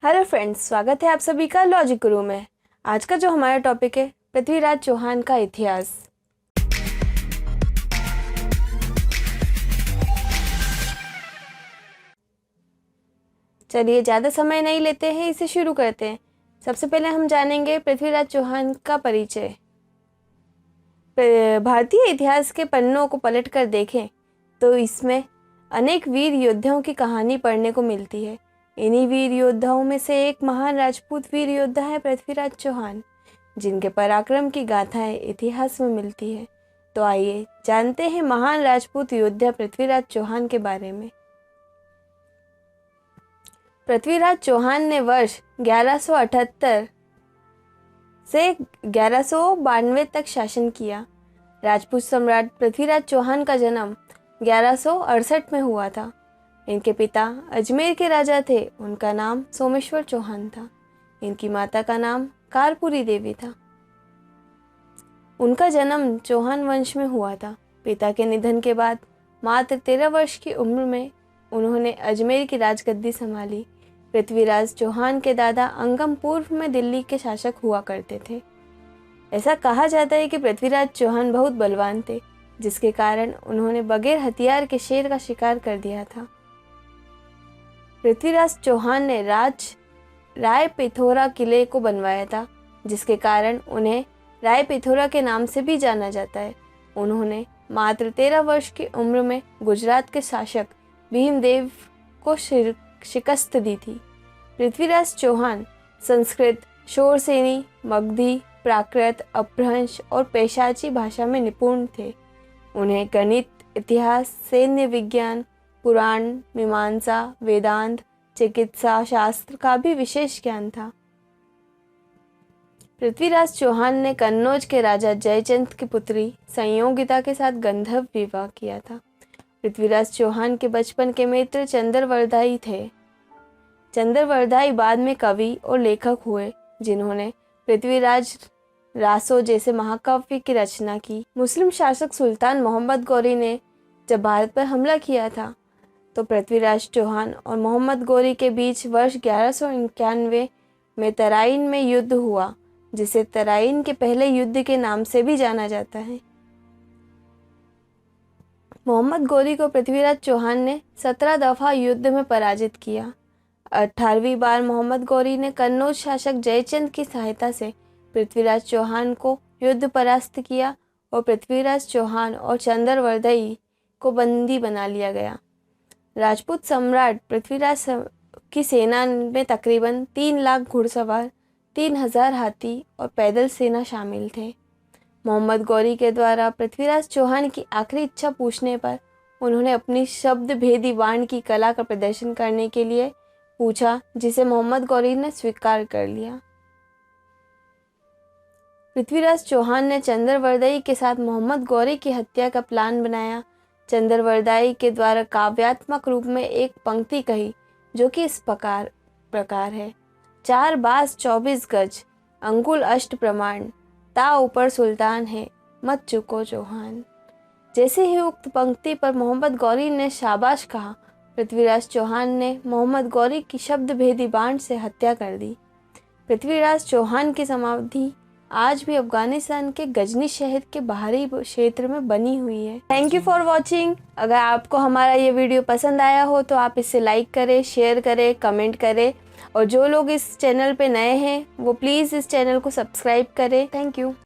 Hello friends, स्वागत है आप सभी का लॉजिक गुरु में। आज का जो हमारा टॉपिक है पृथ्वीराज चौहान का इतिहास। चलिए ज़्यादा समय नहीं लेते हैं, इसे शुरू करते हैं। सबसे पहले हम जानेंगे पृथ्वीराज चौहान का परिचय। भारतीय इतिहास के पन्नों को पलटकर देखें तो इसमें अनेक वीर योद्धाओं की कहानी पढ़ने को मिलती है। इन्हीं वीर योद्धाओं में से एक महान राजपूत वीर योद्धा है पृथ्वीराज चौहान, जिनके पराक्रम की गाथाएं इतिहास में मिलती है। तो आइए जानते हैं महान राजपूत योद्धा पृथ्वीराज चौहान के बारे में। पृथ्वीराज चौहान ने वर्ष 1178 से 1192 तक शासन किया। राजपूत सम्राट पृथ्वीराज चौहान का जन्म 1168 में हुआ था। इनके पिता अजमेर के राजा थे, उनका नाम सोमेश्वर चौहान था। इनकी माता का नाम कारपुरी देवी था। उनका जन्म चौहान वंश में हुआ था। पिता के निधन के बाद मात्र 13 वर्ष की उम्र में उन्होंने अजमेर की राजगद्दी संभाली। पृथ्वीराज चौहान के दादा अंगम पूर्व में दिल्ली के शासक हुआ करते थे। ऐसा कहा जाता है कि पृथ्वीराज चौहान बहुत बलवान थे, जिसके कारण उन्होंने बगैर हथियार के शेर का शिकार कर दिया था। पृथ्वीराज चौहान ने राय पिथौरा किले को बनवाया था, जिसके कारण उन्हें राय पिथौरा के नाम से भी जाना जाता है। उन्होंने मात्र 13 वर्ष की उम्र में गुजरात के शासक भीमदेव को शिकस्त दी थी। पृथ्वीराज चौहान संस्कृत, शोरसेनी, मगधी, प्राकृत, अपभ्रंश और पैशाची भाषा में निपुण थे। उन्हें गणित, इतिहास, सैन्य विज्ञान, पुराण, मीमांसा, वेदांत, चिकित्सा शास्त्र का भी विशेष ज्ञान था। पृथ्वीराज चौहान ने कन्नौज के राजा जयचंद की पुत्री संयोगिता के साथ गंधर्व विवाह किया था। पृथ्वीराज चौहान के बचपन के मित्र चंद्रवरदाई थे। चंद्रवरदाई बाद में कवि और लेखक हुए, जिन्होंने पृथ्वीराज रासो जैसे महाकाव्य की रचना की। मुस्लिम शासक सुल्तान मोहम्मद गौरी ने जब भारत पर हमला किया था, तो पृथ्वीराज चौहान और मोहम्मद गौरी के बीच वर्ष 1191 में तराइन में युद्ध हुआ, जिसे तराइन के पहले युद्ध के नाम से भी जाना जाता है। मोहम्मद गौरी को पृथ्वीराज चौहान ने 17 दफा युद्ध में पराजित किया। 18वीं बार मोहम्मद गौरी ने कन्नौज शासक जयचंद की सहायता से पृथ्वीराज चौहान को युद्ध परास्त किया और पृथ्वीराज चौहान और चंद्रवरदाई को बंदी बना लिया गया। राजपूत सम्राट पृथ्वीराज की सेना में तकरीबन 3 लाख घुड़सवार, 3000 हाथी और पैदल सेना शामिल थे। मोहम्मद गौरी के द्वारा पृथ्वीराज चौहान की आखिरी इच्छा पूछने पर उन्होंने अपनी शब्द भेदी बाण की कला का प्रदर्शन करने के लिए पूछा, जिसे मोहम्मद गौरी ने स्वीकार कर लिया। पृथ्वीराज चौहान ने चंद्रवरदाई के साथ मोहम्मद गौरी की हत्या का प्लान बनाया। चंद्रवरदाई के द्वारा काव्यात्मक रूप में एक पंक्ति कही, जो कि इस प्रकार है: 4 बास 24 गज, अंकुल अष्ट प्रमाण, ता ऊपर सुल्तान है, मत चुको चौहान। जैसे ही उक्त पंक्ति पर मोहम्मद गौरी ने शाबाश कहा, पृथ्वीराज चौहान ने मोहम्मद गौरी की शब्द भेदी बाण से हत्या कर दी। पृथ्वीराज चौहान की समाधि आज भी अफगानिस्तान के गजनी शहर के बाहरी क्षेत्र में बनी हुई है। Thank you for watching. अगर आपको हमारा ये वीडियो पसंद आया हो तो आप इसे लाइक करें, शेयर करें, कमेंट करें, और जो लोग इस चैनल पे नए हैं वो प्लीज़ इस चैनल को सब्सक्राइब करें। Thank you.